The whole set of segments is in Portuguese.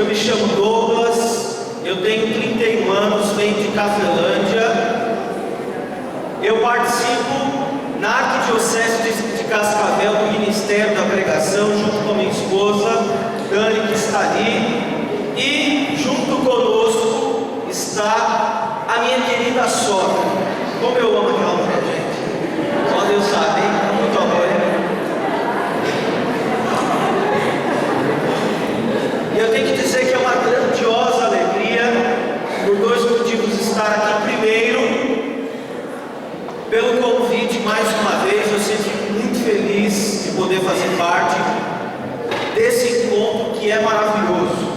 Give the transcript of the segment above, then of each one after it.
eu me chamo Douglas, eu tenho 31 anos, venho de Cafelândia. Eu participo na Arquidiocese de Cascavel do Ministério da Pregação, junto com a minha esposa, Dani, que está ali. E junto conosco está a minha querida sogra. Como eu amo aquela mulher, gente. Só Deus sabe, hein? Muito amor, hein? E eu tenho que dizer que é uma grandiosa alegria, por dois motivos, estar aqui. Primeiro, pelo convite mais uma vez, eu sempre fico muito feliz de poder fazer parte desse encontro que é maravilhoso.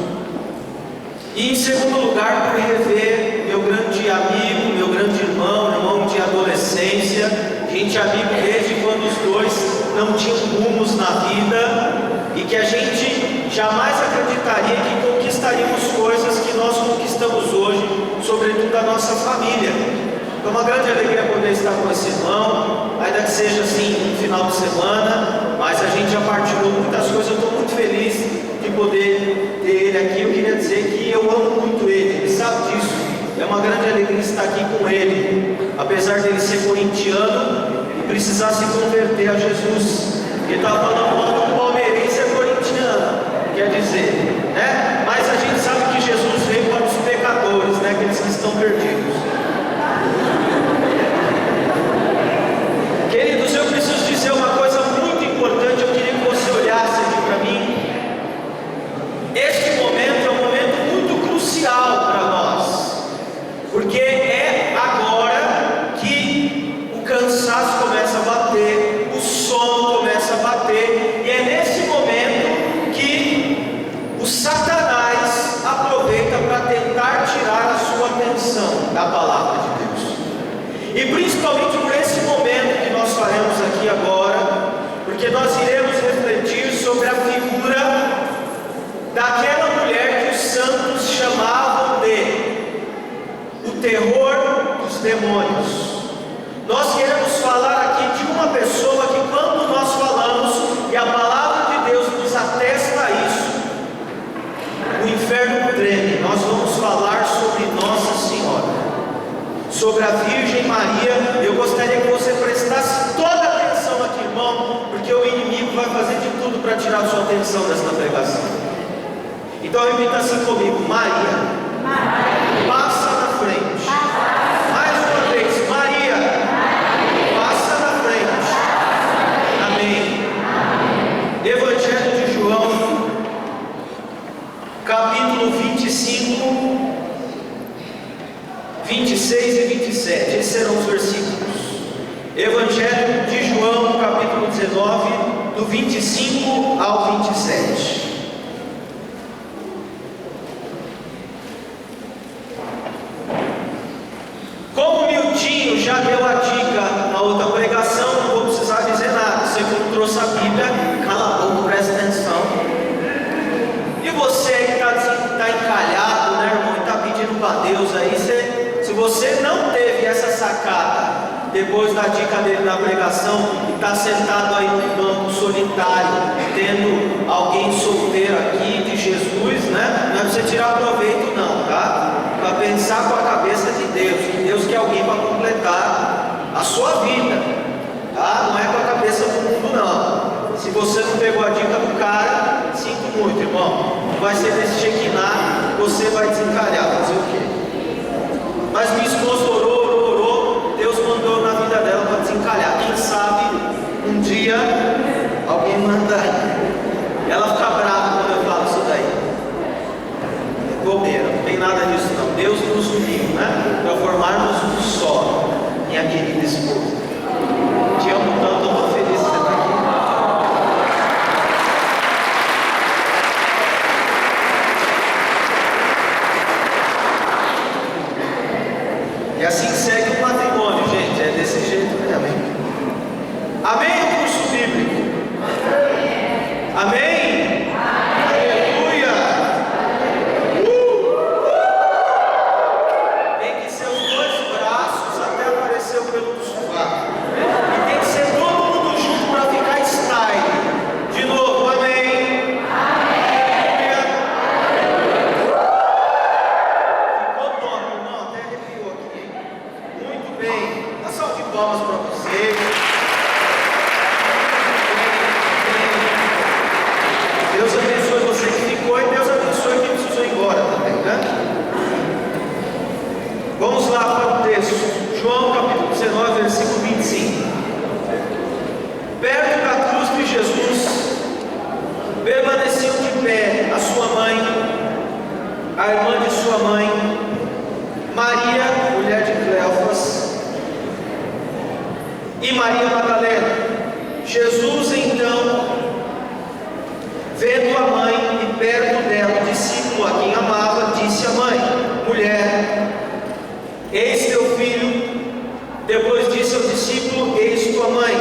E em segundo lugar, por rever meu grande amigo, meu grande irmão de adolescência, gente amigo desde quando os dois não tinham rumos na vida, e que a gente jamais acreditaria que conquistaríamos coisas que nós conquistamos hoje, sobretudo a nossa família. É uma grande alegria poder estar com esse irmão, ainda que seja assim um final de semana, mas a gente já partilhou muitas coisas. Eu estou muito feliz de poder ter ele aqui. Eu queria dizer que eu amo muito ele, ele sabe disso. É uma grande alegria estar aqui com ele, apesar dele ser corintiano e precisar se converter a Jesus. Ele estava falando mal do palmeirense é corintiano, quer dizer, né? Mas a gente sabe que Jesus veio para os pecadores, né? Aqueles que estão perdidos. Queridos, eu preciso dizer uma coisa muito importante. Eu queria que você olhasse aqui para mim. Este momento é um momento muito crucial para nós, porque é agora que o cansaço começa a bater, o sono começa a bater, e é nesse momento que o Satanás aproveita para tentar tirar a sua atenção da palavra de Deus. E principalmente por esse momento que nós faremos aqui agora, porque nós iremos refletir sobre a figura daquela mulher que os santos chamavam de o terror dos demônios. Nós queremos falar aqui de uma pessoa que, quando nós falamos, e a palavra de Deus nos atesta isso, o inferno treme. Nós vamos falar sobre Nossa Senhora, sobre a Virgem Maria. Eu gostaria que você prestasse toda a atenção aqui, irmão, porque o inimigo vai fazer de tudo para tirar a sua atenção desta pregação. Então repita assim comigo: Maria, passa na frente. Mais uma vez: Maria, passa na frente. Amém. Evangelho de João, capítulo 25, 26 e 27. Esses serão os versículos. Evangelho de João, capítulo 19, do 25 ao 27. Como o Miltinho já deu a dica na outra pregação, não vou precisar dizer nada. Você que não trouxe a Bíblia, cala a boca, presta atenção. E você que está encalhado, né, irmão, e está pedindo para Deus aí, se você não teve essa sacada depois da dica dele na pregação, e está sentado aí no banco solitário, tendo alguém solteiro aqui de Jesus, né? Não é para você tirar proveito não, tá? Para pensar com a cabeça de Deus, que Deus quer alguém para completar a sua vida, tá? Não é com a cabeça do mundo não. Se você não pegou a dica do cara, sinto muito, irmão. Não vai ser nesse Shekinah, você vai desencalhar, fazer o quê? Mas minha esposa orou, Deus mandou na vida dela para desencalhar. Quem sabe um dia alguém manda ela ficar brava quando eu falo isso daí. É bobeira, não tem nada disso não. Deus nos uniu, né? Para formarmos um só, minha querida esposa. Te amo tanto, eu estou feliz de você estar aqui. E assim segue o matrimônio, gente. É desse jeito mesmo. Amém? O curso bíblico. Amém? Aleluia. Tem que ser os dois braços até aparecer o pelo do sovaco. E tem que ser todo mundo junto para ficar style. De novo, amém? Aleluia. a irmã de sua mãe, Maria, mulher de Cleofas, e Maria Madalena. Jesus então, vendo a mãe e perto dela o discípulo a quem amava, disse à mãe: mulher, eis teu filho. Depois disse ao discípulo: eis tua mãe.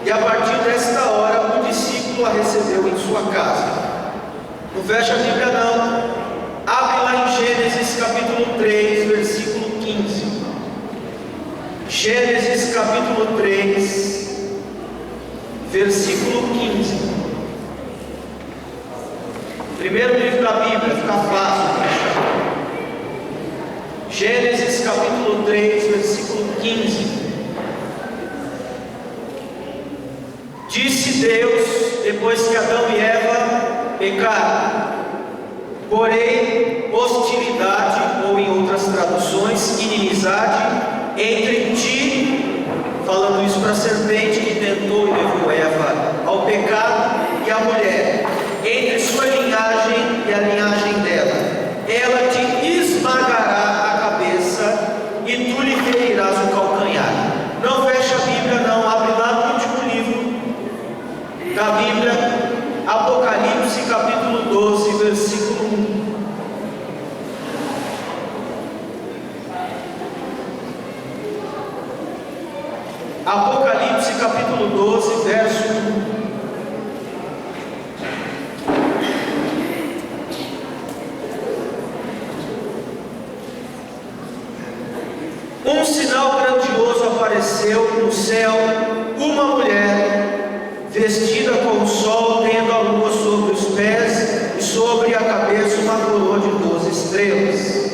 E a partir desta hora o discípulo a recebeu em sua casa. Não fecha a Bíblia não. Abre lá em Gênesis capítulo 3, versículo 15. Gênesis capítulo 3, versículo 15. Primeiro livro da Bíblia, fica fácil de achar. Gênesis capítulo 3, versículo 15. Disse Deus, depois que Adão e Eva pecaram, porém hostilidade, ou em outras traduções, inimizade, entre ti, falando isso para a serpente que tentou e levou Eva ao pecado, e a mulher, entre sua linhagem e a linhagem dela. Ela te esmagará a cabeça e tu lhe ferirás o calcanhar. Não fecha a Bíblia não, abre lá no último livro da Bíblia, Apocalipse capítulo 12, versículo 1. Apocalipse capítulo 12, verso 1. Um sinal grandioso apareceu no céu, uma mulher vestida com o sol, tendo a lua sobre os pés e sobre a cabeça uma coroa de 12 estrelas.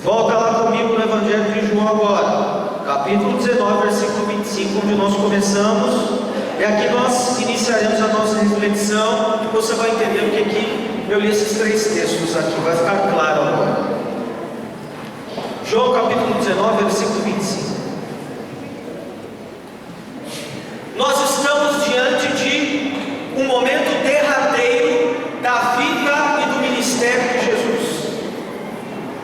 Volta lá comigo no Evangelho de João agora, capítulo 19, versículo 25, onde nós começamos. E aqui nós iniciaremos a nossa reflexão, e você vai entender o que eu li esses três textos aqui, vai ficar claro agora. João capítulo 19, versículo 25. Nós estamos diante de um momento derradeiro da vida e do ministério de Jesus.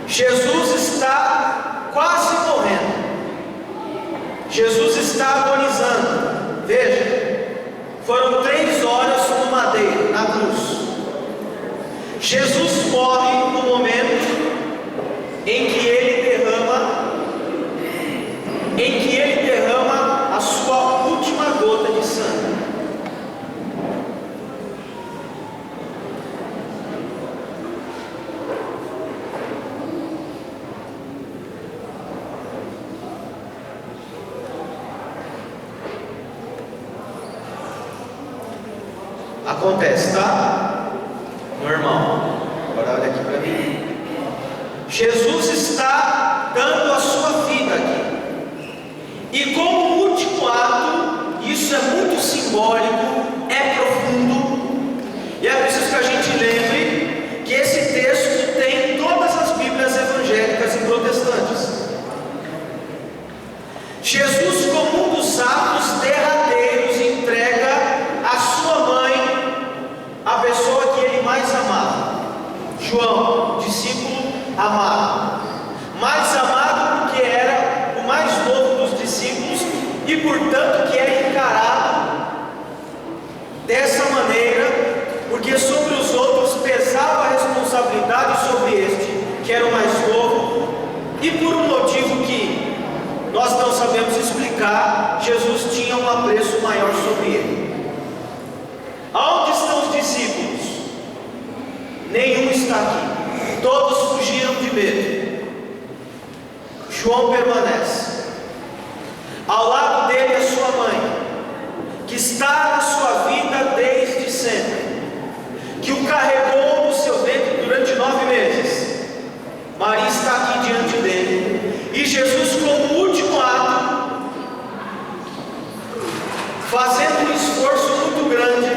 Jesus está quase morrendo. Jesus está agonizando. Veja, foram 3 horas no madeiro, na cruz. Jesus morre no momento em que ele derrama a sua última gota de sangue. Acontece, tá? Meu irmão, agora olha aqui para mim. Jesus está dando a sua vida aqui. E como último ato, isso é muito simbólico, é profundo, e é preciso que a gente lembre que esse texto tem em todas as Bíblias evangélicas e protestantes. Jesus, como um dos atos derradeiros, entrega a sua mãe, a pessoa que ele mais amava. João, discípulo amado, mais amado porque era o mais novo dos discípulos e portanto que é encarado dessa maneira, porque sobre os outros pesava a responsabilidade sobre este, que era o mais novo, e por um motivo que nós não sabemos explicar, Jesus tinha um apreço maior sobre ele. Aonde estão os discípulos? Nenhum está aqui, todos fugiram de medo. João permanece. Ao lado dele a sua mãe, que está na sua vida desde sempre, que o carregou no seu ventre durante 9 meses. Maria está aqui diante dele, e Jesus, como último ato, fazendo um esforço muito grande,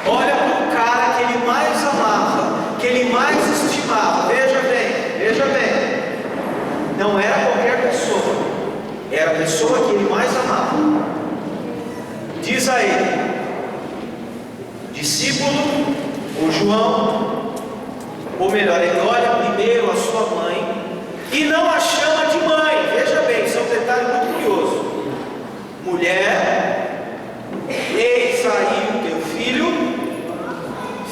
olha para o cara que ele mais amava, que ele mais estimava. Veja bem, não era qualquer pessoa, era a pessoa que ele mais amava. Diz a ele, discípulo, o João, ou melhor, ele olha primeiro a sua mãe e não a chama de mãe. Veja bem, isso é um detalhe muito curioso. Mulher, eis aí o teu filho,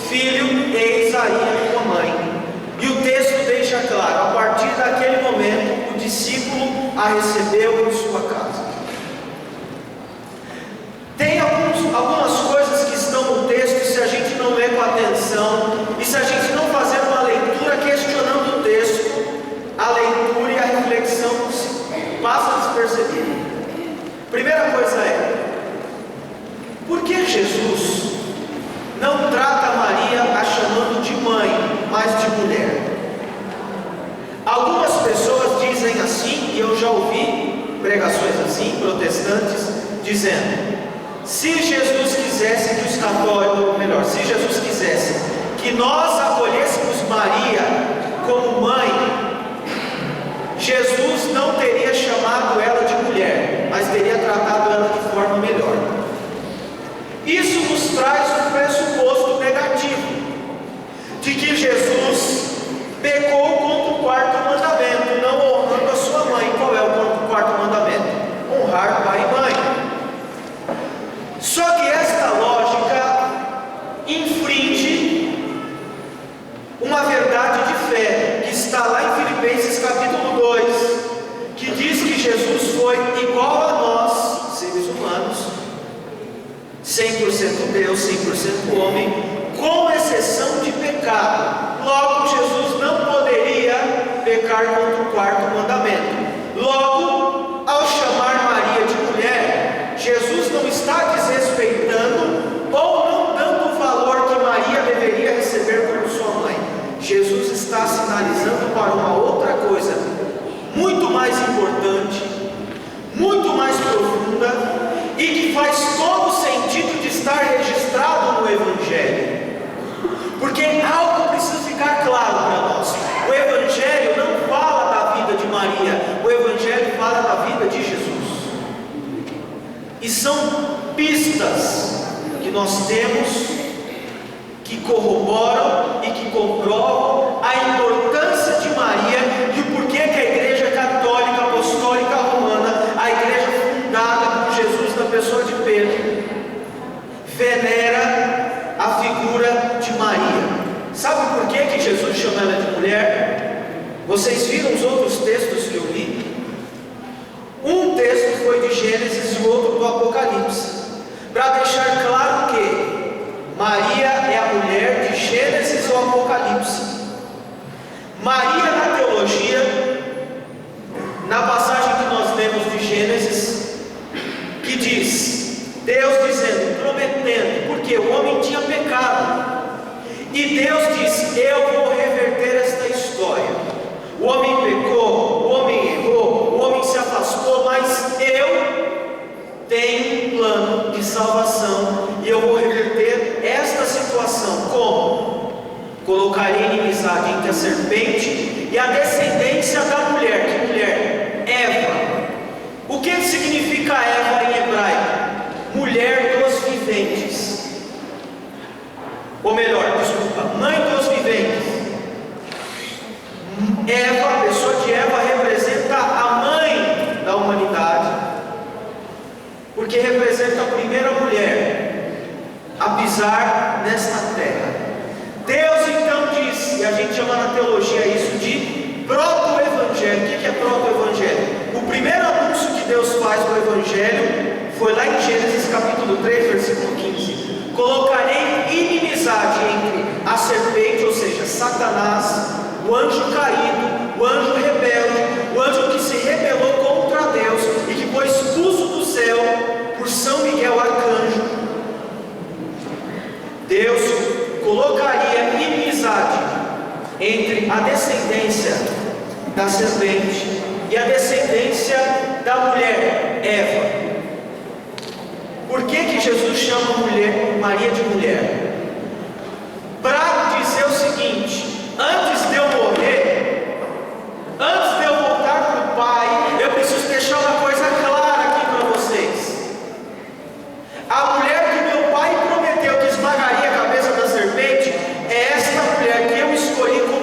filho, eis aí a tua mãe. E o texto deixa claro, a partir daquele momento, o discípulo a recebeu em sua casa. Tem algumas coisas que estão no texto, se a gente não ler com atenção, e se a gente não fazer uma leitura questionando o texto, a leitura e a reflexão passa despercebida. Primeira coisa é, por que Jesus não trata Maria a chamando de mãe, mas de mulher? Algumas pessoas dizem assim, e eu já ouvi pregações assim, protestantes, dizendo: se Jesus quisesse que os católicos, ou melhor, se Jesus quisesse que nós acolhêssemos Maria como mãe, Jesus não teria chamado ela de mulher, mas teria tratado ela de forma melhor. Isso nos traz um pressuposto negativo, de que Jesus pecou contra o quarto mandamento, não honrando a sua mãe. Qual é o quarto mandamento? Honrar pai e mãe. Só que esta lógica infringe uma verdade de fé, que está lá em Filipenses capítulo 2, que diz que Jesus foi igual a nós, seres humanos, 100% Deus, 100% homem, com exceção de pecado. Logo, Jesus não poderia pecar contra o quarto mandamento. Logo, ao chamar Maria de mulher, Jesus não está desrespeitando ou não dando o valor que Maria deveria receber como sua mãe. Jesus está sinalizando para uma outra coisa, muito mais importante, muito mais profunda, e que faz todo o sentido de estar registrado no Evangelho. Porque algo precisa ficar claro para nós: o Evangelho não fala da vida de Maria, o Evangelho fala da vida de Jesus. E são pistas que nós temos que corroboram e que comprovam a importância de Maria e o porquê que a Igreja Católica Apostólica Romana, a igreja fundada por Jesus na pessoa de Pedro, venera a figura de Maria. Sabe por que Jesus chama ela de mulher? Vocês viram os outros textos que eu li? Um texto foi de Gênesis e o outro do Apocalipse, para deixar claro que Maria é a mulher de Gênesis ou Apocalipse. Maria, na teologia, na passagem que nós lemos de Gênesis, que diz, Deus dizendo, prometendo, porque o homem tinha pecado, e Deus diz: eu vou reverter esta história. O homem pecou, o homem errou, o homem se afastou, mas eu tenho um plano de salvação, e eu vou reverter esta situação. Como? Colocarei inimizade entre a serpente e a descendência da mulher. Que mulher? Eva. O que significa Eva em hebraico? Mulher dos viventes. Ou melhor, desculpa, mãe dos viventes. Eva, a pessoa de Eva, representa a mãe da humanidade, porque representa a primeira mulher a pisar nesta terra. Deus então disse, e a gente chama na teologia isso de proto-evangelho. O que é proto-evangelho? O primeiro anúncio que Deus faz do evangelho foi lá em Gênesis capítulo 3, versículo 15. Colocarei inimizade entre a serpente, ou seja, Satanás, o anjo caído, o anjo rebelde, o anjo que se rebelou contra Deus e que foi expulso do céu por São Miguel arcanjo. Deus colocaria inimizade entre a descendência da serpente e a descendência da mulher, Eva. Por que Jesus chama Maria de mulher? Para dizer o seguinte: antes de eu morrer, antes de eu voltar para o Pai, eu preciso deixar uma coisa clara aqui para vocês. A mulher que meu pai prometeu que esmagaria a cabeça da serpente é esta mulher que eu escolhi como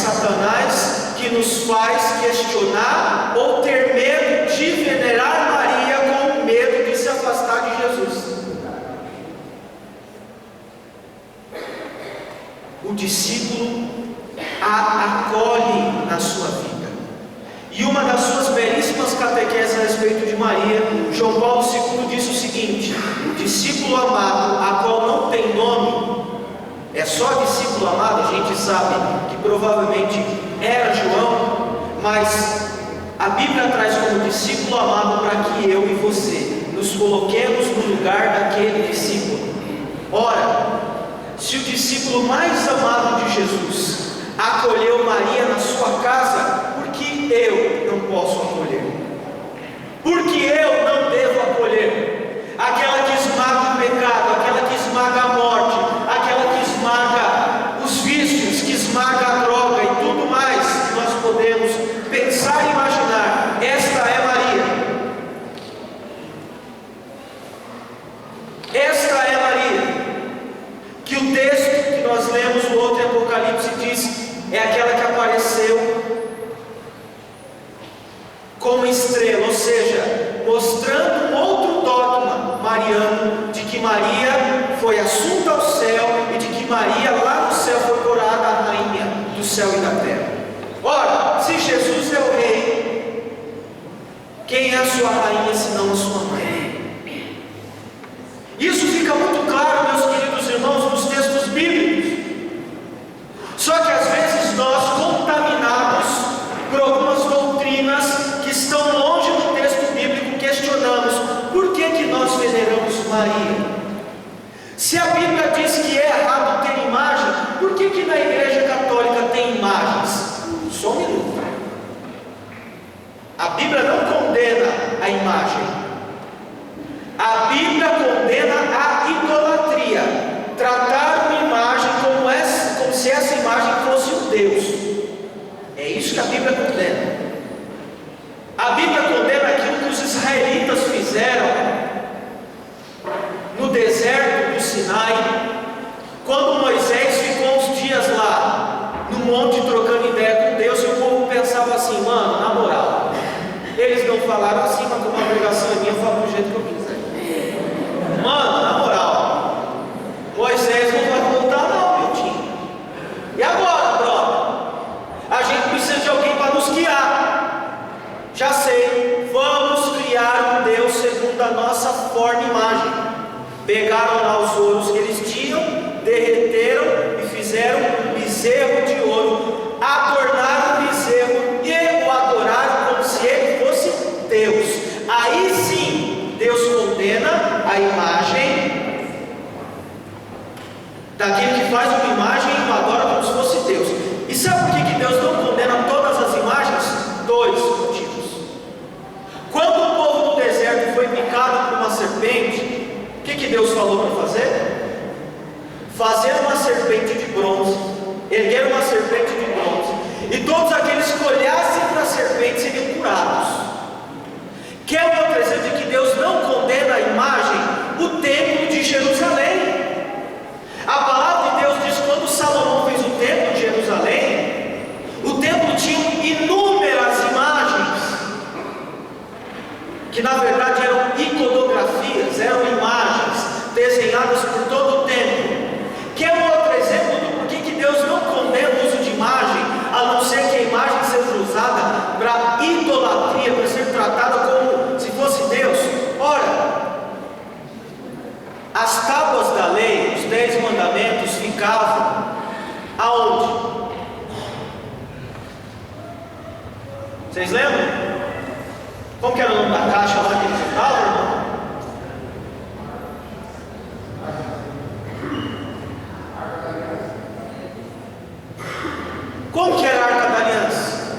Satanás que nos faz questionar ou ter medo de venerar Maria com medo de se afastar de Jesus. O discípulo a acolhe na sua vida. E uma das suas belíssimas catequeses a respeito de Maria, João Paulo II disse o seguinte: o discípulo amado, a qual não tem nome, é só discípulo amado. A gente sabe que provavelmente era João, mas a Bíblia traz como discípulo amado para que eu e você nos coloquemos no lugar daquele discípulo. Ora, se o discípulo mais amado de Jesus acolheu Maria na sua casa, por que eu não posso acolher? Por que eu não devo acolher? Aquela que esmaga o pecado, aquela que esmaga a morte, aquela que esmaga os vícios, que esmaga a droga e tudo mais que nós podemos pensar e imaginar. Esta é Maria. Esta é Maria. Que o texto que nós lemos, o outro em Apocalipse, diz: é aquela que apareceu como estrela, ou seja, mostrando um outro dogma mariano, de que Maria foi assunta ao céu e de que Maria lá no céu foi coroada a rainha do céu e da terra. Ora, se Jesus é o rei, quem é a sua rainha senão a sua mãe? Isso fica muito claro, meus queridos irmãos, nos textos bíblicos. Só que às vezes nós, contaminados por algumas doutrinas que estão longe do texto bíblico, questionamos: por que nós veneramos Maria? Se a Bíblia diz que é errado ter imagem, por que na Igreja Católica tem imagens? Só um minuto. A Bíblia não condena a imagem. A Bíblia condena a idolatria, tratar uma imagem como se essa imagem fosse um Deus. É isso que a Bíblia condena. A Bíblia condena aquilo que os israelitas fizeram no deserto do Sinai, quando Moisés ficou uns dias lá no monte trocando ideia com Deus, e o povo pensava assim: mano, na moral, eles não falaram assim, mas como a pregação é minha, eu falo do jeito que eu quiser. Mano, na moral, Moisés não vai voltar não, meu time. E agora, brother? A gente precisa de alguém para nos guiar. Já sei, vamos criar um Deus segundo a nossa forma e imagem. Pegaram lá os ouros que eles tinham, derreteram e fizeram um bezerro de ouro, adornaram o bezerro e o adoraram como se ele fosse Deus. Aí sim, Deus condena a imagem daquele que faz uma imagem e o adora como se fosse Deus. E sabe por que Deus não condena todas as imagens? Dois motivos. Quando o povo no deserto foi picado por uma serpente, o que Deus falou para fazer? Fazer uma serpente de bronze, erguer uma serpente de bronze, e todos aqueles que olhassem para a serpente seriam curados. Que é um outro exemplo de que Deus não condena a imagem, o templo de Jerusalém. A palavra de Deus diz que quando Salomão fez o templo de Jerusalém, o templo tinha inúmeras imagens, que na verdade eram iconografias, eram imagens desenhadas por todo o templo. Que é um outro exemplo do porquê que Deus não condena o uso de imagem, a não ser que a imagem seja usada para idolatria, para ser tratada como se fosse Deus. Ora, as tábuas da lei, os 10 mandamentos, ficavam aonde? Vocês lembram? Como que era o nome da caixa lá que eles estavam, irmão? Como que era a Arca da Aliança?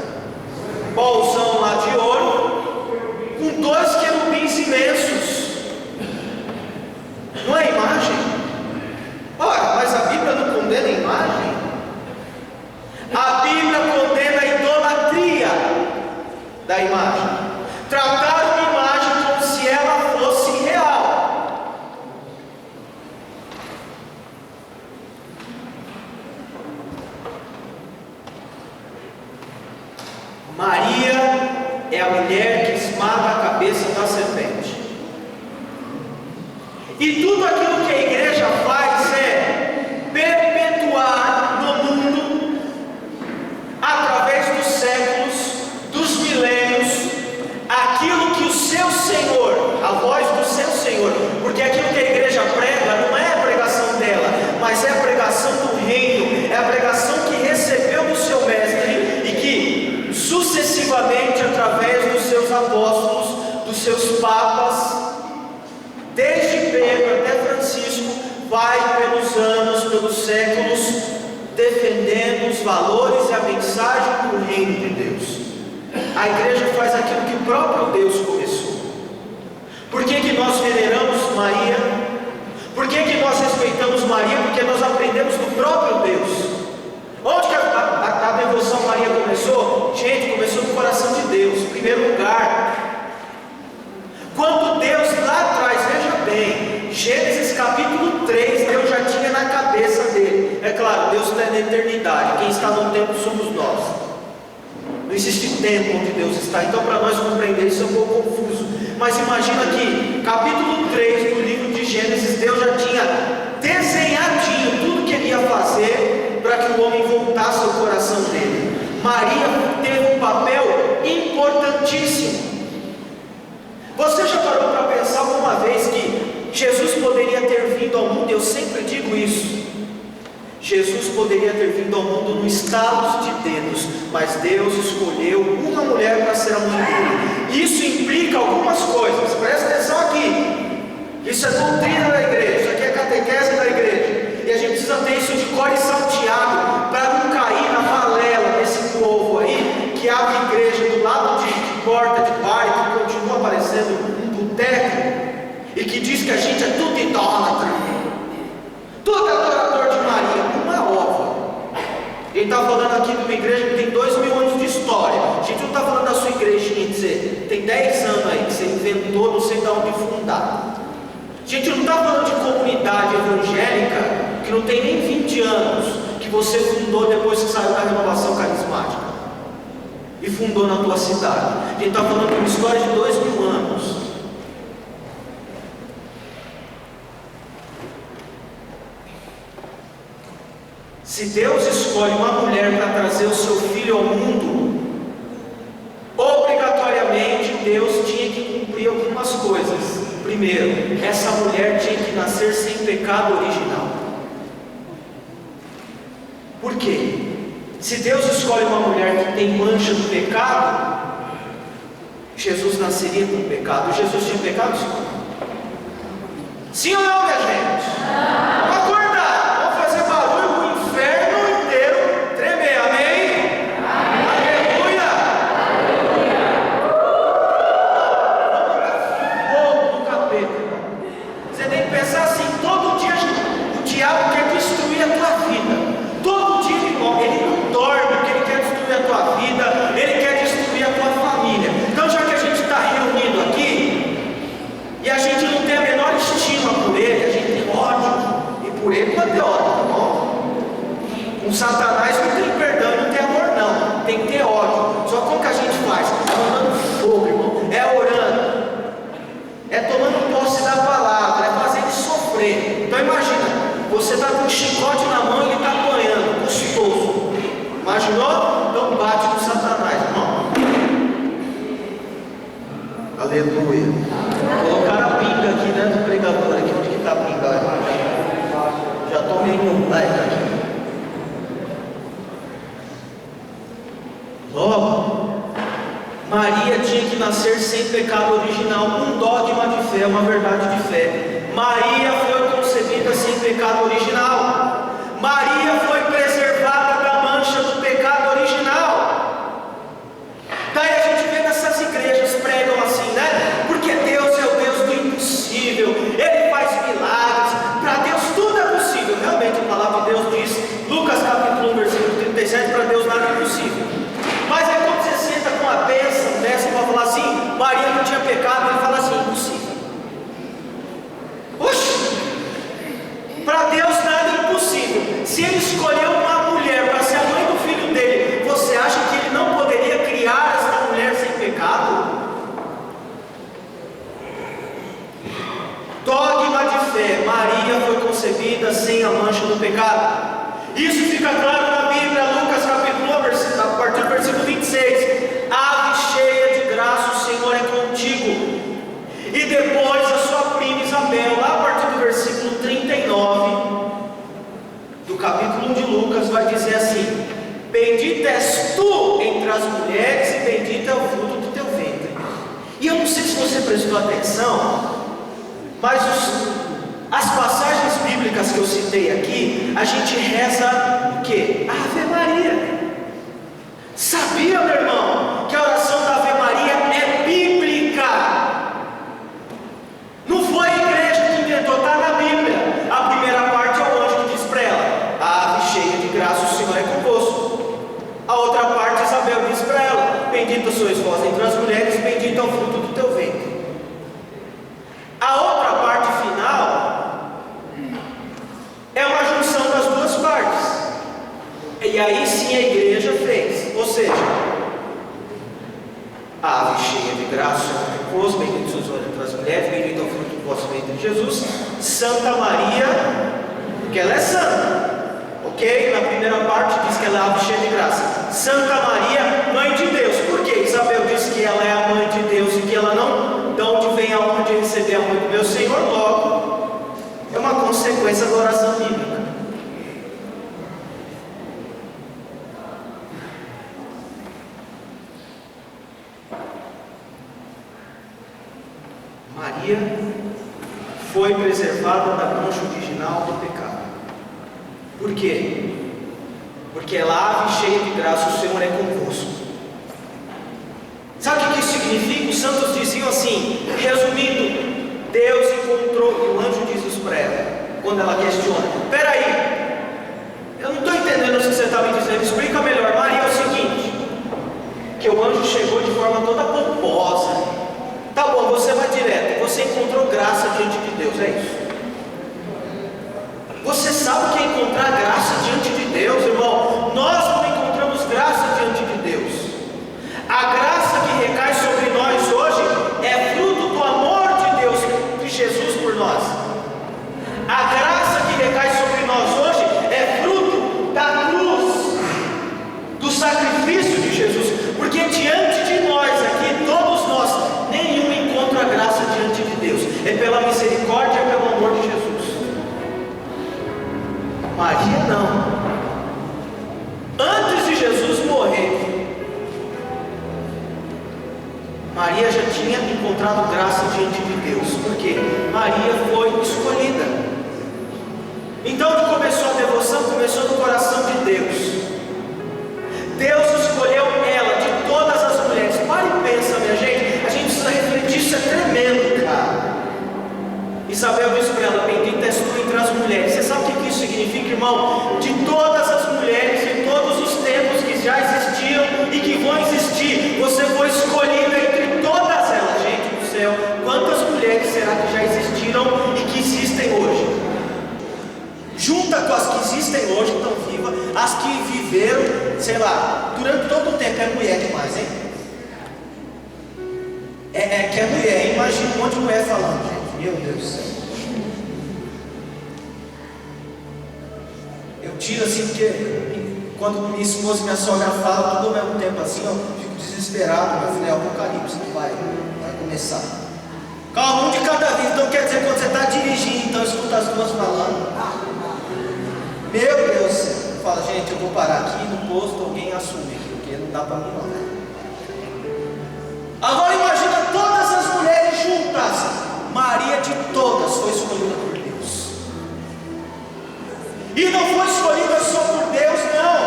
Bolsão lá de ouro, com 2 querubins imensos. Não é imagem? Ora, mas a Bíblia não condena a imagem? A Bíblia condena a idolatria da imagem. Tratar uma imagem como se ela fosse real. E tudo aquilo que a igreja faz é perpetuar no mundo, através dos séculos, dos milênios, aquilo que o seu Senhor, a voz do seu Senhor, porque aquilo que a igreja prega não é a pregação dela, mas é a pregação do reino, é a pregação que recebeu do seu mestre e que sucessivamente, através dos seus apóstolos, dos seus papas, desde Pedro até Francisco, vai pelos anos, pelos séculos, defendendo os valores e a mensagem do reino de Deus. A igreja faz aquilo que o próprio Deus começou. Por que nós veneramos Maria? Por que nós respeitamos Maria? Porque nós aprendemos do próprio Deus. Onde que a devoção a Maria começou? Gente, começou no coração de Deus, em primeiro lugar. Quando Deus lá atrás, veja bem, Gênesis capítulo 3, Deus já tinha na cabeça dele. É claro, Deus está na eternidade, quem está no tempo somos nós. Não existe tempo onde Deus está, então para nós compreender isso é um pouco confuso. Mas imagina que, capítulo 3 do livro de Gênesis, Deus já tinha desenhadinho tudo que ele ia fazer para que o homem voltasse ao coração dele. Maria teve um papel importantíssimo. Você já parou para pensar alguma vez que Jesus poderia ter vindo ao mundo? Eu sempre digo isso. Jesus poderia ter vindo ao mundo no estalos de dedos, mas Deus escolheu uma mulher para ser a mãe dele. Isso implica algumas coisas, presta atenção aqui. Isso é doutrina da igreja, isso aqui é catequese da igreja, e a gente precisa ter isso de cor e salteado, para não cair na valela desse povo aí, que abre igreja do lado de porta de bar, que continua aparecendo um boteco, e que diz que a gente é tudo idólatra, tudo adorador de Maria. Ele está falando aqui de uma igreja que tem 2000 anos de história. A gente não está falando da sua igrejinha, dizer, tem 10 anos aí que você inventou, não sei de onde fundar. A gente não está falando de comunidade evangélica que não tem nem 20 anos, que você fundou depois que saiu da renovação carismática e fundou na tua cidade. A gente está falando de uma história de 2000 anos. Se Deus escolhe uma mulher para trazer o seu filho ao mundo, obrigatoriamente Deus tinha que cumprir algumas coisas. Primeiro, essa mulher tinha que nascer sem pecado original. Por quê? Se Deus escolhe uma mulher que tem mancha do pecado, Jesus nasceria com pecado. Jesus tinha pecado? Sim ou não, minha gente? Vamos acordar, vamos fazer barulho para o inferno inteiro tremer, amém? Aleluia! Fogo do capeta. Você tem que pensar assim: todo dia o diabo quer destruir a tua vida. Todo dia ele não dorme, porque ele quer destruir a tua vida, ele quer destruir a tua família. Então, já que a gente está reunido aqui, e a gente não tem a menor estima por ele, a gente tem ódio, e por ele pode ter ódio, tá bom? Com Satanás não tem perdão, não tem amor não, tem que ter ódio. Só como que a gente faz? É mandando fogo, irmão, é orando, é tomando posse da palavra, é fazer ele sofrer. Então imagina, você está com um chicote na mão e ele está apanhando, gostoso. Imaginou? Então bate no Satanás, irmão. Aleluia. Colocaram a pinga aqui, né, do pregador aqui. Onde que está a pinga? Já tomei um like aqui. Logo, Maria tinha que nascer sem pecado original. Um dogma de fé, uma verdade de fé. Maria foi concebida sem pecado original. Maria foi preservada da mancha do pecado original. Daí a gente vê nessas igrejas pregam assim, né? Porque Deus é o Deus do impossível, Ele faz milagres, para Deus tudo é possível. Realmente a palavra de Deus diz, Lucas capítulo 1, versículo 37, para Deus nada é impossível. Mas aí quando você senta com a bênção dessa para falar assim, Maria não tinha pecado, ele fala assim, impossível. Oxe! Para Deus nada é impossível. Se Ele escolheu uma mulher para ser a mãe do filho dele, você acha que Ele não poderia criar essa mulher sem pecado? Dogma de concebida sem a mancha do pecado. Isso fica claro na Bíblia, Lucas capítulo 1, a partir do versículo 26. Ave cheia de graça, o Senhor é contigo. E depois a sua prima Isabel, lá a partir do versículo 39 do capítulo 1 de Lucas, vai dizer assim: bendita és tu entre as mulheres e bendito é o fruto do teu ventre. E eu não sei se você prestou atenção, mas as passagens bíblicas que eu citei aqui, a gente reza o quê? Ave Maria. Sabia, meu irmão, que a oração da Ave Maria é bíblica? Não foi a igreja que inventou, está na Bíblia. A primeira parte é o anjo que diz para ela: ave cheia de graça, o Senhor é convosco. A outra parte, Isabel diz para ela: bendita sois vós entre as mulheres, bendito é o fruto do teu ventre. A outra parte final é uma junção das duas partes. E aí sim a igreja fez, ou seja, ave cheia de graça, o Senhor é convosco, bendito sois vós entre as mulheres, bendito é o fruto do vosso ventre, Jesus. Santa Maria, porque ela é santa, ok? Na primeira parte diz que ela é ave cheia de graça. Santa Maria, mãe de Deus. Por quê? Isabel diz que ela é a mãe de Deus e que ela não, de onde vem a honra de receber a mãe do meu Senhor, logo é uma consequência da oração bíblica. Maria foi preservada da mancha original do pecado. Por quê? Porque ela ave cheia de graça, o Senhor é convosco. Sabe o que isso significa? Os santos diziam assim, resumindo: Deus encontrou, e o anjo diz isso para ela, quando ela questiona: peraí, eu não estou entendendo o que você está me dizendo, explica melhor. Maria, é o seguinte, que o anjo chegou de forma toda pomposa. Tá bom, você vai direto, você encontrou graça diante de Deus, é isso? Você sabe o que é encontrar graça diante de Deus, irmão? Nós não encontramos graça diante de Deus. A graça que recai sobre nós hoje é fruto do amor de Deus, de Jesus por nós. A graça que recai sobre nós hoje é fruto da cruz, do sacrifício de Jesus. Porque diante de nós aqui, todos nós, nenhum encontra graça diante de Deus. É pela misericórdia e pelo amor de Jesus. Maria não. Antes de Jesus morrer, Maria já tinha encontrado graça diante de Deus. Por quê? Maria foi escolhida. Então, onde começou a devoção? Começou no coração de Deus. Deus escolheu ela de todas as mulheres. Para e pensa, minha gente. A gente precisa refletir, isso é tremendo, cara. Isabel disse para ela: bendita és tu entre as mulheres. Você sabe o que isso significa, irmão? De todas as mulheres, de todos os tempos que já existiam e que vão existir, você foi escolhida entre todas elas. Gente do céu, quantas mulheres será que já existiram e que existem hoje? Junta com as que existem hoje, que estão vivas, as que viveram, sei lá, durante todo o tempo. É mulher demais, hein? Que é mulher, imagina um monte de mulher falando, gente. Meu Deus do céu. Eu tiro assim, porque quando minha esposa e minha sogra falam tudo ao mesmo tempo assim, eu fico desesperado. Eu falei: é Apocalipse que vai começar. Calma, um de cada vez. Então quer dizer, quando você está dirigindo, então escuta as duas falando. Meu Deus do céu. Fala: gente, eu vou parar aqui no posto, alguém assume aqui, porque não dá para mim não. Agora imagina todas as mulheres juntas. Maria de todas foi escolhida por Deus. E não foi escolhida só por Deus, não.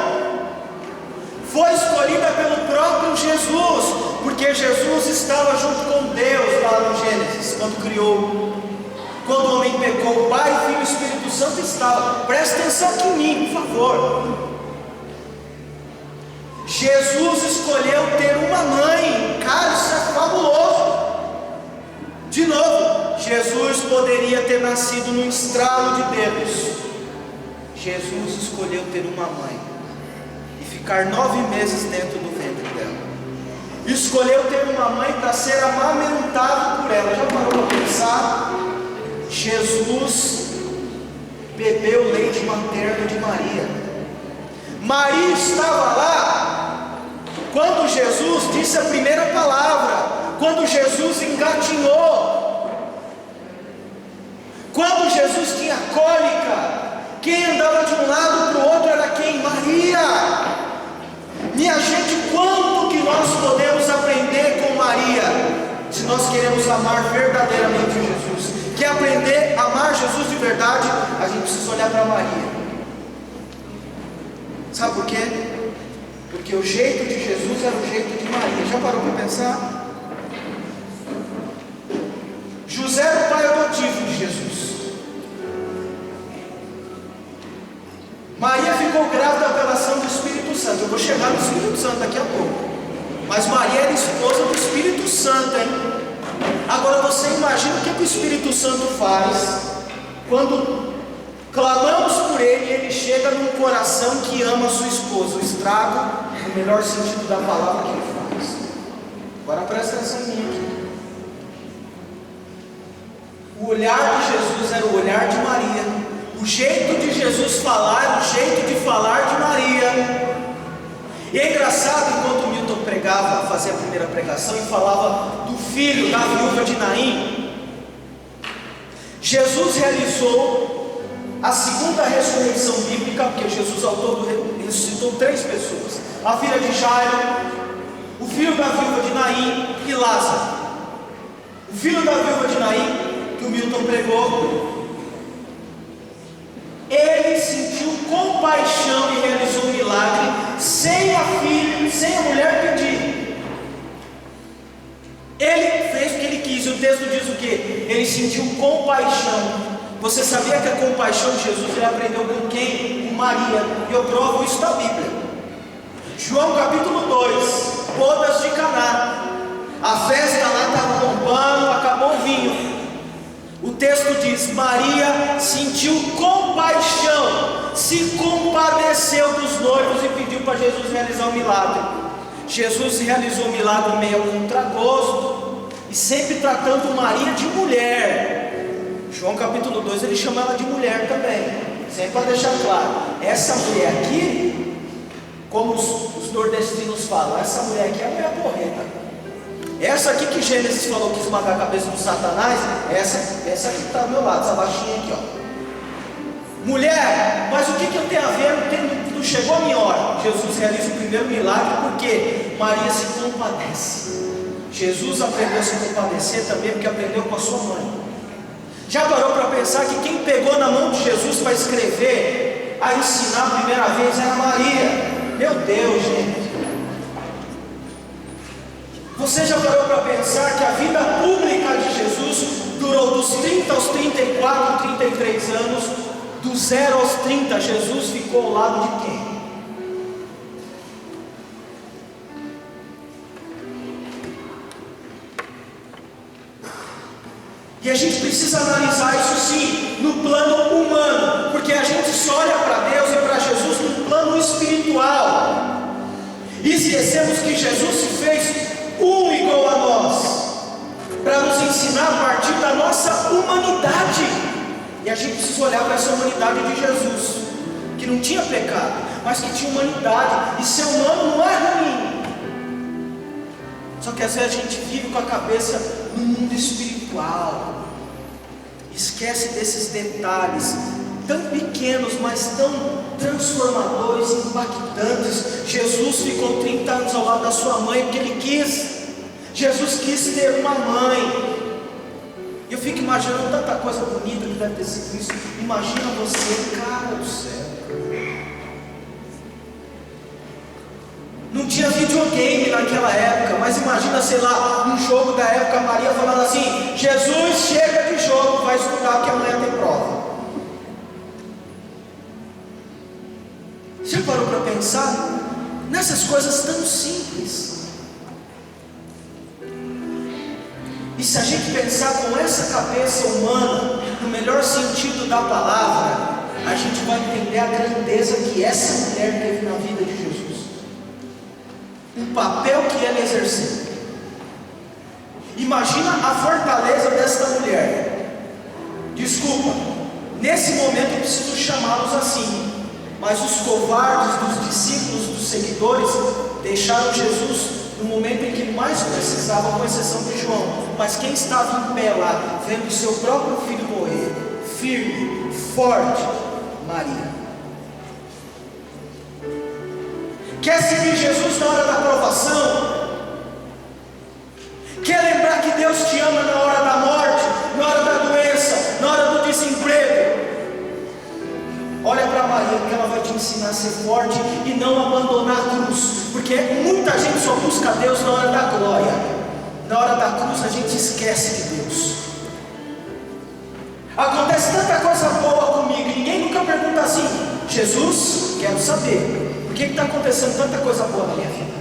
Foi escolhida pelo próprio Jesus, porque Jesus estava junto com Deus lá no Gênesis, quando criou. Quando o homem pecou, o Pai, Filho e Espírito Santo estava. Presta atenção aqui em mim, por favor. Jesus escolheu ter uma mãe. Cara, isso é fabuloso. De novo, Jesus poderia ter nascido num estralo de dedos. Jesus escolheu ter uma mãe e ficar 9 meses dentro do ventre dela. Escolheu ter uma mãe para ser amamentado por ela. Já parou para pensar? Jesus bebeu o leite materno de Maria. Maria estava lá quando Jesus disse a primeira palavra, quando Jesus engatinhou, quando Jesus tinha cólica. Quem andava de um lado para o outro era quem? Maria. Minha gente, quanto que nós podemos aprender com Maria, se nós queremos amar verdadeiramente Jesus? Quer aprender a amar Jesus de verdade? A gente precisa olhar para Maria. Sabe por quê? Porque o jeito de Jesus era o jeito de Maria. Já parou para pensar? José era o pai adotivo de Jesus. Maria ficou grávida pela ação do Espírito Santo. Eu vou chegar no Espírito Santo daqui a pouco. Mas Maria era esposa do Espírito Santo, hein? Agora você imagina o que o Espírito Santo faz quando clamamos por Ele e Ele chega num coração que ama a sua esposa. O estrago, no melhor sentido da palavra, que Ele faz. Agora presta atenção em mim aqui. O olhar de Jesus era o olhar de Maria. O jeito de Jesus falar era o jeito de falar de Maria. E é engraçado, enquanto o Milton pregava, fazia a primeira pregação e falava do filho da viúva de Naim, Jesus realizou a segunda ressurreição bíblica, porque Jesus ao todo ressuscitou 3 pessoas: a filha de Jairo, o filho da viúva de Naim e Lázaro. O filho da viúva de Naim, que o Milton pregou, ele sentiu compaixão e realizou um milagre sem a filha, sem a mulher pedir. Ele fez o que ele quis. O texto diz o que? Ele sentiu compaixão. Você sabia que a compaixão de Jesus ele aprendeu com quem? Com Maria. E eu provo isso da Bíblia. João capítulo 2, bodas de Caná. A festa lá estava bombando, acabou o vinho. O texto diz: Maria sentiu compaixão, se compadeceu dos noivos e pediu para Jesus realizar o milagre. Jesus realizou o milagre meio contragosto e sempre tratando Maria de mulher. João capítulo 2 ele chama ela de mulher também, sempre para deixar claro: essa mulher aqui, como os nordestinos falam, essa mulher aqui é a mulher porreta. Essa aqui que Gênesis falou que esmagar a cabeça do Satanás, essa aqui que está ao meu lado, essa baixinha aqui, ó. Mulher, mas o que eu tenho a ver? Não chegou a minha hora. Jesus realiza o primeiro milagre porque Maria se compadece. Jesus aprendeu a se compadecer também porque aprendeu com a sua mãe. Já parou para pensar que quem pegou na mão de Jesus para escrever, a ensinar a primeira vez era Maria? Meu Deus, gente. Você já parou para pensar que a vida pública de Jesus durou dos 30 aos 34, 33 anos? Do 0 aos 30, Jesus ficou ao lado de quem? E a gente precisa analisar isso sim, no plano humano, porque a gente só olha para Deus e para Jesus no plano espiritual, e esquecemos que Jesus se fez igual a nós, para nos ensinar a partir da nossa humanidade. E a gente precisa olhar para essa humanidade de Jesus, que não tinha pecado, mas que tinha humanidade, e ser humano não é ruim. Só que às vezes a gente vive com a cabeça no mundo espiritual, esquece desses detalhes tão pequenos, mas tão transformadores, impactantes. Jesus ficou 30 anos ao lado da sua mãe porque ele quis. Jesus quis ter uma mãe. Eu fico imaginando tanta coisa bonita que deve ter sido isso. Imagina você, cara do céu. Não tinha videogame naquela época, mas imagina, sei lá, um jogo da época, Maria falando assim: Jesus, chega de jogo, vai estudar que amanhã tem prova. Já parou para pensar nessas coisas tão simples? E se a gente pensar com essa cabeça humana, no melhor sentido da palavra, a gente vai entender a grandeza que essa mulher teve na vida de Jesus, o papel que ela exerceu. Imagina a fortaleza desta mulher. Desculpa, Nesse momento eu preciso chamá-los assim. Mas os covardes dos discípulos, dos seguidores, deixaram Jesus no momento em que mais precisava, com exceção de João. Mas quem estava em pé lá, vendo o seu próprio filho morrer, firme, forte? Maria. Quer seguir Jesus na hora da provação? Quer lembrar que Deus te ama na hora da morte, na hora da doença, na hora do desemprego? Olha para Maria, que ela vai te ensinar a ser forte e não abandonar a cruz, porque muita gente só busca Deus na hora da glória. Na hora da cruz a gente esquece de Deus. Acontece tanta coisa boa comigo, e ninguém nunca pergunta assim: Jesus, quero saber, por que está acontecendo tanta coisa boa na minha vida?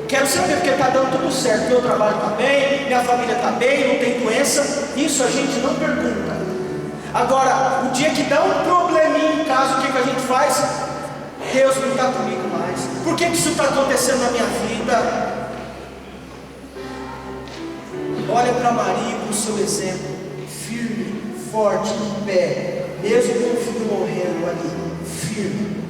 Quero saber porque está dando tudo certo, meu trabalho está bem, minha família está bem, não tem doença. Isso a gente não pergunta. Agora, o dia que dá um probleminha em casa, o que a gente faz? Deus não está comigo mais. Por que isso está acontecendo na minha vida? Olha para Maria com o seu exemplo, firme, forte, em pé, mesmo com o filho morrendo ali, firme,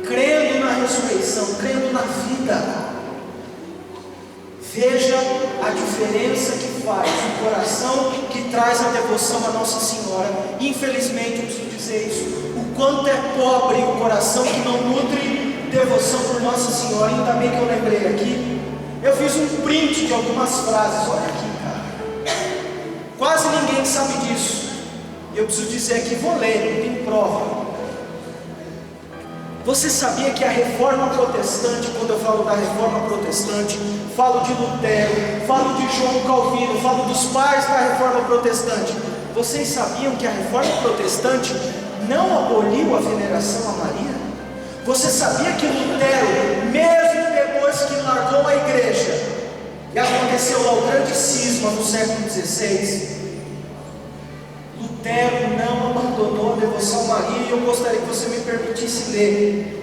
crendo na ressurreição, crendo na vida. Veja a diferença que faz o coração que traz a devoção a Nossa Senhora. Infelizmente eu preciso dizer isso, o quanto é pobre o coração que não nutre devoção por Nossa Senhora. Ainda bem que eu lembrei aqui, eu fiz um print de algumas frases. Olha aqui, cara, quase ninguém sabe disso, eu preciso dizer aqui, vou ler, não tem prova. Você sabia que a reforma protestante, quando eu falo da reforma protestante, falo de Lutero, falo de João Calvino, falo dos pais da reforma protestante. Vocês sabiam que a reforma protestante não aboliu a veneração a Maria? Você sabia que Lutero, mesmo depois que largou a igreja, e aconteceu lá o grande cisma no século XVI, Lutero não abandonou a devoção a Maria? E eu gostaria que você me permitisse ler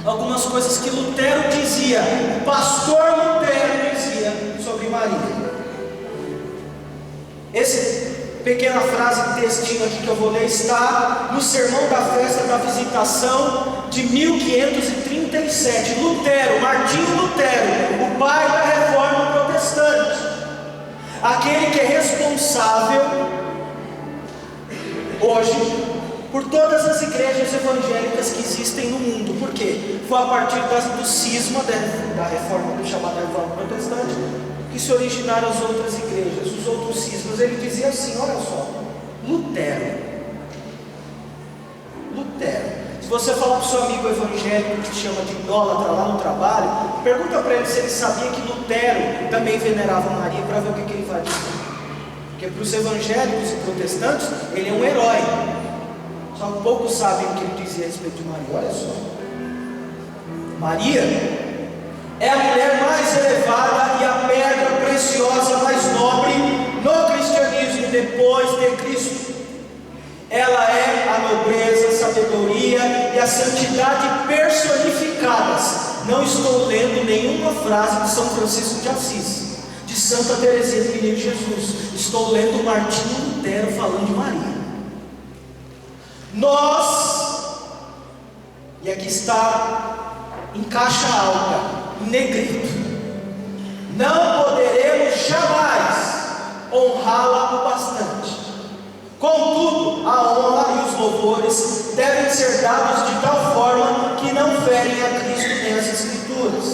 algumas coisas que Lutero dizia, o pastor Lutero dizia sobre Maria. Essa pequena frase, textinho aqui que eu vou ler, está no sermão da festa da visitação de 1537. Lutero, Martinho Lutero, o pai da reforma protestante, aquele que é responsável hoje por todas as igrejas evangélicas que existem no mundo. Por quê? Foi a partir do cisma da reforma, chamada reforma protestante, que se originaram as outras igrejas, os outros cismas. Ele dizia assim, olha só, Lutero, se você falar para o seu amigo evangélico que te chama de idólatra lá no trabalho, pergunta para ele se ele sabia que Lutero também venerava Maria, para ver o que ele vai dizer. Porque para os evangélicos e protestantes, ele é um herói. Só que poucos sabem o que ele dizia a respeito de Maria. Olha só, Maria é a mulher mais elevada e a pedra preciosa mais nobre no cristianismo depois de Cristo. Ela é a nobreza, a sabedoria e a santidade personificadas. Não estou lendo nenhuma frase de São Francisco de Assis, de Santa Teresinha do Menino Jesus. Estou lendo Martinho Lutero falando de Maria. Nós, e aqui está em caixa alta, em negrito, não poderemos jamais honrá-la o bastante. Contudo, a honra e os louvores devem ser dados de tal forma que não ferem a Cristo nem as Escrituras.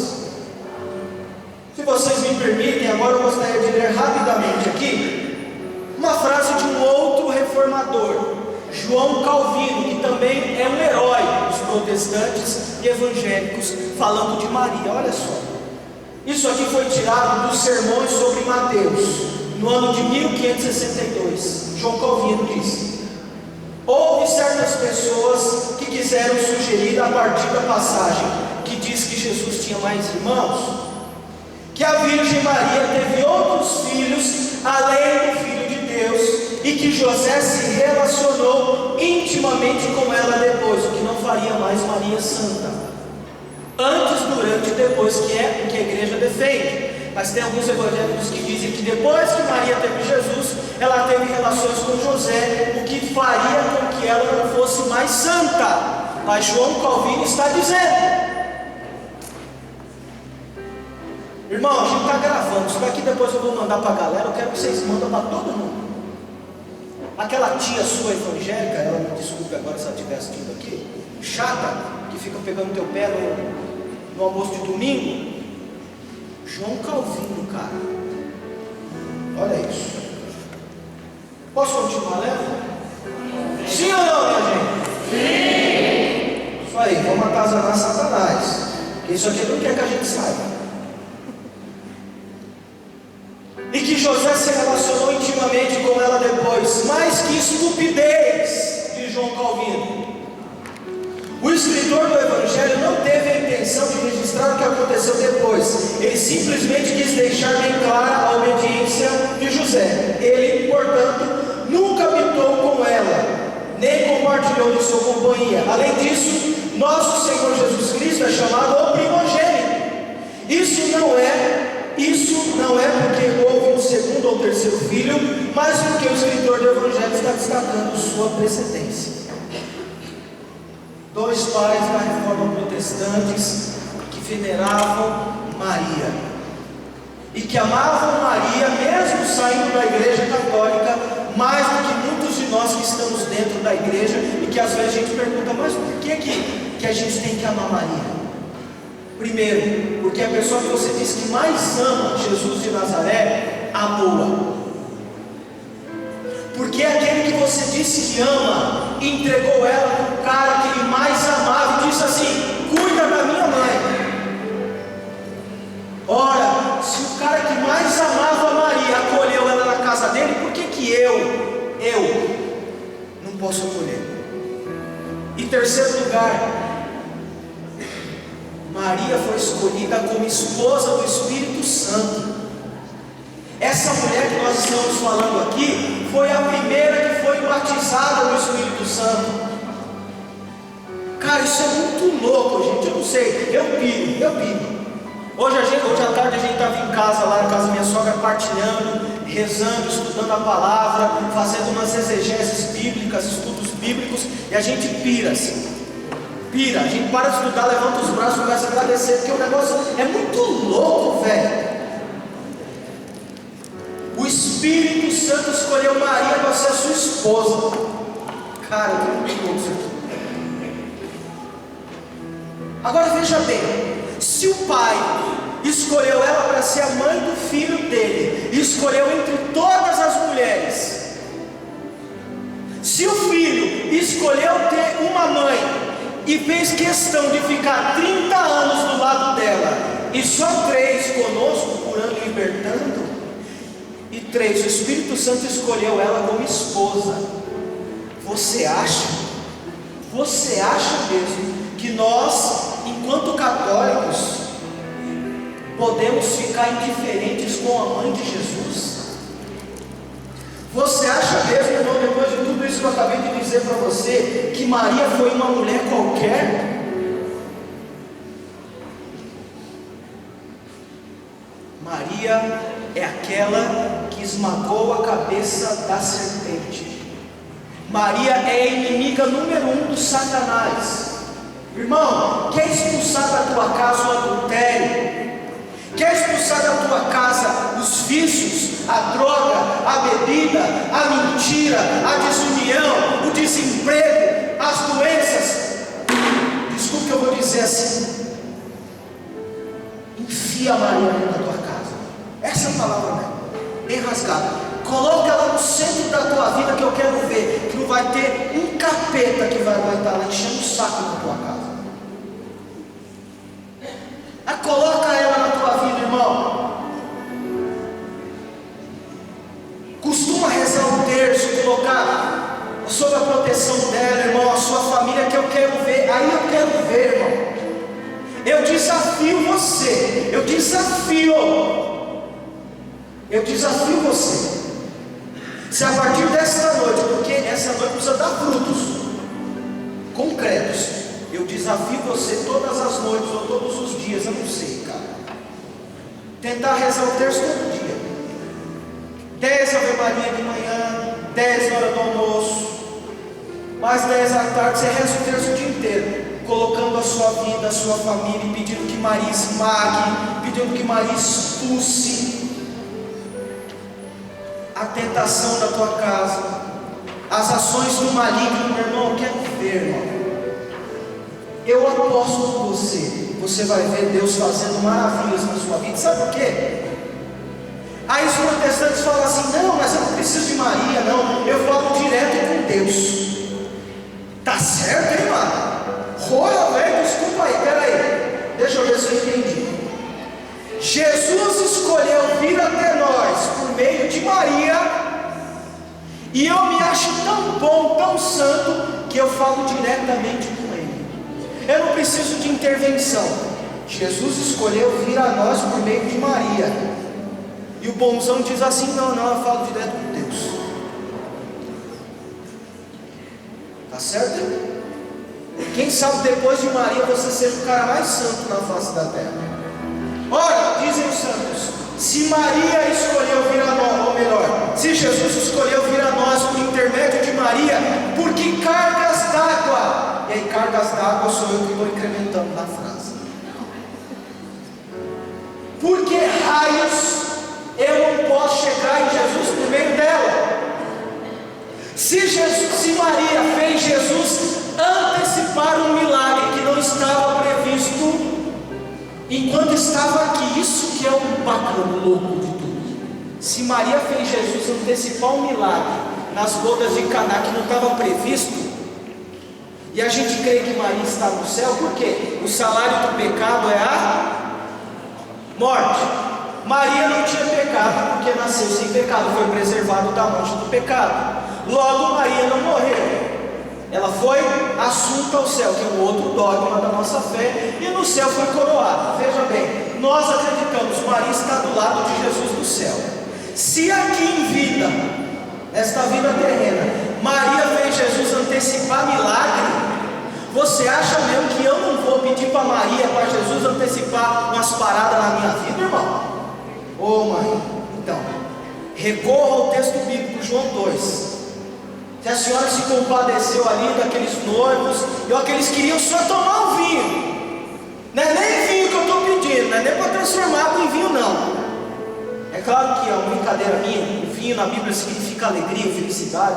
Se vocês me permitem, agora eu gostaria de ler rapidamente aqui uma frase de um outro reformador, João Calvino, que também é um herói dos protestantes e evangélicos, falando de Maria. Olha só, isso aqui foi tirado dos sermões sobre Mateus, no ano de 1562. João Calvino diz: houve certas pessoas que quiseram sugerir, a partir da passagem que diz que Jesus tinha mais irmãos, que a Virgem Maria teve outros filhos além do Filho de Deus, e que José se relacionou intimamente com ela depois, o que não faria mais Maria Santa, antes, durante e depois, que é o que a igreja defende. Mas tem alguns evangélicos que dizem que depois que Maria teve relações com José, o que faria com que ela não fosse mais santa. Mas João Calvino está dizendo. Irmão, a gente está gravando, isso daqui depois eu vou mandar para a galera, eu quero que vocês mandem para todo mundo. Aquela tia sua evangélica, ela me desculpe agora se ela estiver assistindo aqui, chata, que fica pegando teu pé no almoço de domingo. João Calvino, cara. Olha isso. Posso continuar lendo? Sim ou não, minha gente? Sim! Isso aí, vamos atazanar Satanás. Porque isso aqui não quer que a gente saiba. E que José se relacionou intimamente com ela depois. Mas que estupidez, diz João Calvino. O escritor do Evangelho não teve a intenção de registrar o que aconteceu depois. Ele simplesmente quis deixar bem clara a obediência de José. Ele, portanto, nunca habitou com ela, nem compartilhou de sua companhia. Além disso, nosso Senhor Jesus Cristo é chamado o primogênito. Isso não é porque houve um segundo ou terceiro filho, mas porque o escritor do Evangelho está destacando sua precedência. Dois pais da Reforma Protestantes que veneravam Maria e que amavam Maria, mesmo saindo da Igreja Católica, mais do que muitos de nós que estamos dentro da igreja, e que às vezes a gente pergunta, mas por que a gente tem que amar Maria? Primeiro, porque a pessoa que você diz que mais ama, Jesus de Nazaré, amou-a. Porque aquele que você disse que ama, entregou ela para o cara que ele mais amava e disse assim: cuida da minha mãe. Ora, se o cara que mais amava Maria acolheu ela na casa dele, por que eu não posso acolher? Em terceiro lugar, Maria foi escolhida como esposa do Espírito Santo. Essa mulher que nós estamos falando aqui foi a primeira que foi batizada no Espírito Santo. Cara, isso é muito louco, gente. Eu não sei, eu piro. Hoje à tarde a gente estava em casa, lá na casa da minha sogra, partilhando, rezando, estudando a palavra, fazendo umas exegeses bíblicas, estudos bíblicos, e a gente pira assim. A gente para de estudar, levanta os braços e começa a agradecer, porque o negócio é muito louco, velho. O Espírito Santo escolheu Maria para ser sua esposa. Cara, eu tenho muito louco isso aqui. Agora veja bem, se o pai escolheu ela para ser a mãe do filho dele, e escolheu entre todas as mulheres, se o filho escolheu ter uma mãe e fez questão de ficar 30 anos do lado dela, e só 3 conosco, curando e libertando, e 3, o Espírito Santo escolheu ela como esposa, você acha mesmo que nós, enquanto católicos, podemos ficar indiferentes com a mãe de Jesus? Você acha mesmo, irmão, depois de tudo isso que eu acabei de dizer para você, que Maria foi uma mulher qualquer? Maria é aquela que esmagou a cabeça da serpente. Maria é a inimiga número 1 do Satanás. Irmão, quer expulsar da tua casa o adultério? Quer expulsar da tua casa os vícios, a droga, a bebida, a mentira, a desunião, o desemprego, as doenças? Desculpe que eu vou dizer assim: enfia a Maria na tua casa. Essa é a palavra dela, bem rasgada. Coloca ela no centro da tua vida, que eu quero ver que não vai ter um capeta que vai estar lá enchendo o saco na tua casa. Coloca ela na tua vida, irmão. Costuma rezar um terço, colocar sob a proteção dela, irmão, a sua família, que eu quero ver. Aí eu quero ver, irmão. Eu desafio você. Eu desafio você. Se a partir desta noite, porque essa noite precisa dar frutos concretos, eu desafio você todas as noites ou todos os dias, eu não sei, cara, tentar rezar o terço todo dia. 10 Ave Maria de manhã, 10 horas do almoço, mais 10 da tarde, você reza o terço o dia inteiro, colocando a sua vida, a sua família, pedindo que Maria esmague, pedindo que Maria expulse a tentação da tua casa, as ações do maligno. Meu irmão, eu quero ver, irmão. Eu aposto com você, você vai ver Deus fazendo maravilhas na sua vida. Sabe por quê? Aí os protestantes falam assim: não, mas eu não preciso de Maria, não, eu falo direto com Deus. Tá certo, hein, mano? Rora, velho, desculpa aí, peraí, deixa eu ver se eu entendi. Jesus escolheu vir até nós por meio de Maria, e eu me acho tão bom, tão santo, que eu falo diretamente com Ele. Eu não preciso de intervenção. Jesus escolheu vir a nós por meio de Maria, e o bonzão diz assim: não, eu falo direto com Deus. Tá certo? Quem sabe depois de Maria você seja o cara mais santo na face da terra. Ora, dizem os santos, se Maria escolheu vir a nós, ou melhor, se Jesus escolheu vir a nós por intermédio de Maria, por que cargas d'água? E aí, cargas d'água sou eu que estou incrementando na frase. Por que raios eu não posso chegar em Jesus por meio dela? Se Maria fez Jesus antecipar um milagre que não estava previsto enquanto estava aqui, isso que é um bacana, louco de tudo. Se Maria fez Jesus antecipar um milagre nas bodas de Caná que não estava previsto, e a gente crê que Maria está no céu, por quê? O salário do pecado é a morte. Maria não tinha pecado porque nasceu sem pecado, foi preservado da morte do pecado. Logo, Maria não morreu, ela foi assunta ao céu, que é um outro dogma da nossa fé, e no céu foi coroada. Veja bem, nós acreditamos, Maria está do lado de Jesus no céu. Se aqui em vida, nesta vida terrena, Maria fez Jesus antecipar milagre, você acha mesmo que eu não vou pedir para Maria, para Jesus antecipar umas paradas na minha vida, irmão? Ô mãe, então, recorra ao texto bíblico, João 2. Se a senhora se compadeceu ali daqueles noivos, e aqueles queriam só tomar o vinho, não é nem vinho que eu estou pedindo, não é nem para transformar água em vinho, não. É claro que é uma brincadeira minha, o vinho na Bíblia significa alegria, felicidade.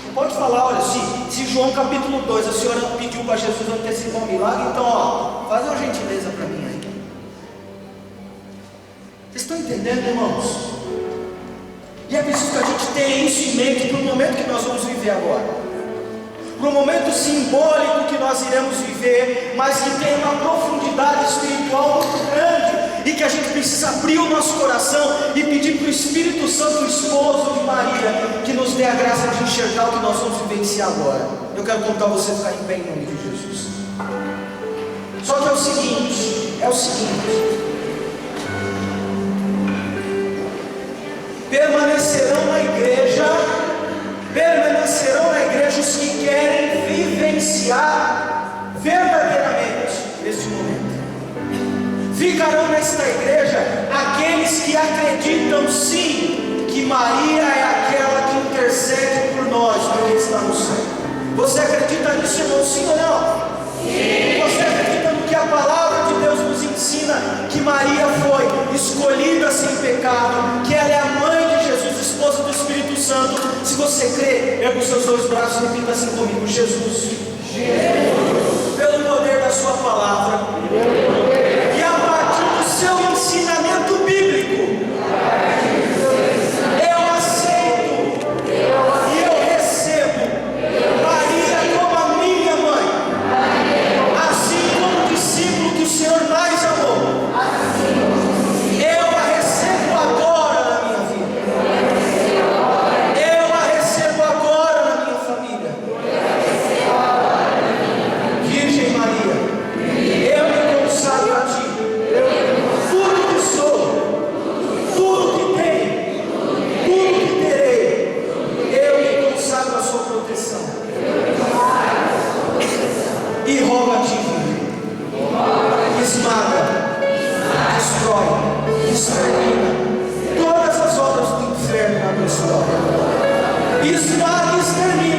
Você pode falar: olha, se João capítulo 2 a senhora pediu para Jesus antecipar um milagre, então ó, faz uma gentileza para mim aí. Vocês estão entendendo, irmãos? E é preciso que a gente tenha isso em mente para o momento que nós vamos viver agora, para o momento simbólico que nós iremos viver, mas que tem uma profundidade espiritual muito grande, e que a gente precisa abrir o nosso coração e pedir para o Espírito Santo, o esposo de Maria, que nos dê a graça de enxergar o que nós vamos vivenciar agora. Eu quero contar a você ficar em pé em nome de Jesus. Só que é o seguinte, permanecerão na igreja os que querem vivenciar verdadeiramente este momento. Ficarão nesta igreja aqueles que acreditam sim que Maria é aquela que intercede por nós, que está no céu. Você acredita nisso, irmão? Sim ou não? Sim. Você acredita no que a palavra de Deus nos ensina, que Maria foi escolhida sem pecado, que ela é a mãe de Jesus, esposa do Espírito Santo? Se você crê, erga os seus dois braços e repita assim comigo: Jesus. Jesus. Pelo poder da sua palavra, e a partir do seu ensinamento bíblico, eu aceito e eu recebo Maria como a minha mãe, assim como o discípulo que o Senhor mais amou. Eu a recebo agora na minha vida, eu a recebo agora na minha família. Virgem Maria, eu me consagro a ti, tudo que sou, tudo que tenho, tudo que terei, eu me consagro à sua proteção, e rogo a ti, Virgem, esmaga, destrói, extermina todas as obras do inferno na minha história. esmaga e extermina.